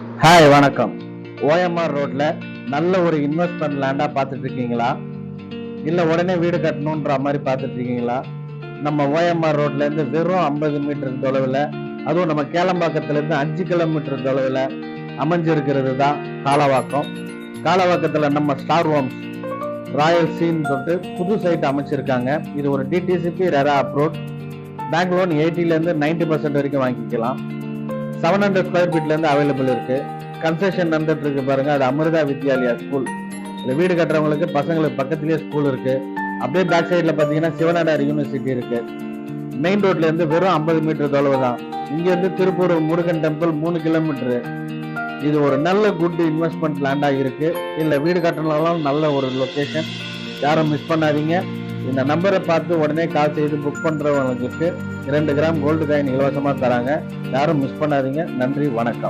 Hi வணக்கம். OMR ரோட்ல நல்ல ஒரு இன்வெஸ்ட்மெண்ட் லேண்டா பார்த்துட்டு இருக்கீங்களா? இல்ல உடனே வீடு கட்டணுன்ற மாதிரி பார்த்துட்டு இருக்கீங்களா? நம்ம ஓஎம்ஆர் ரோட்ல இருந்து வெறும் 50 மீட்டர் தொலைவில், அதுவும் நம்ம கேளம்பாக்கத்துல இருந்து 5 கிலோமீட்டர் தொலைவில் அமைஞ்சிருக்கிறது தான் காலவாக்கம். காலவாக்கத்துல நம்ம ஸ்டார் ஹோம்ஸ் ராயல் சீன் சொல்லிட்டு புது சைட் அமைச்சிருக்காங்க. இது ஒரு DTCP RERA approved. Bank loan 80ல இருந்து 90% வரைக்கும் வாங்கிக்கலாம். 700 ஸ்கொயர் ஃபீட்ல இருந்து அவைலபிள் இருக்கு. கன்ஸ்ட்ரக்ஷன் நடந்துட்டு இருக்கு பாருங்க, அது அமிர்தா வித்யாலயா ஸ்கூல். இந்த வீடு கட்டுறவங்களுக்கு பசங்களுக்கு பக்கத்திலேயே ஸ்கூல் இருக்கு. அப்படியே பேக் சைட்ல பாத்தீங்கன்னா சிவநாடார் யூனிவர்சிட்டி இருக்கு. மெயின் ரோட்ல இருந்து வெறும் 50 மீட்டர் தொலைவு தான். இங்க இருந்து திருப்பூர் முருகன் டெம்பிள் 3 கிலோமீட்டர். இது ஒரு நல்ல குட் இன்வெஸ்ட்மெண்ட் லேண்டா இருக்கு. இல்ல வீடு கட்டணாலும் நல்ல ஒரு லொகேஷன். யாரும் மிஸ் பண்ணாதீங்க. இந்த நம்பரை பார்த்து உடனே கால் செய்து புக் பண்றவங்களுக்கு 2 கிராம் கோல்டு காயின் இலவசமா தராங்க. யாரும் மிஸ் பண்ணாதீங்க. நன்றி, வணக்கம்.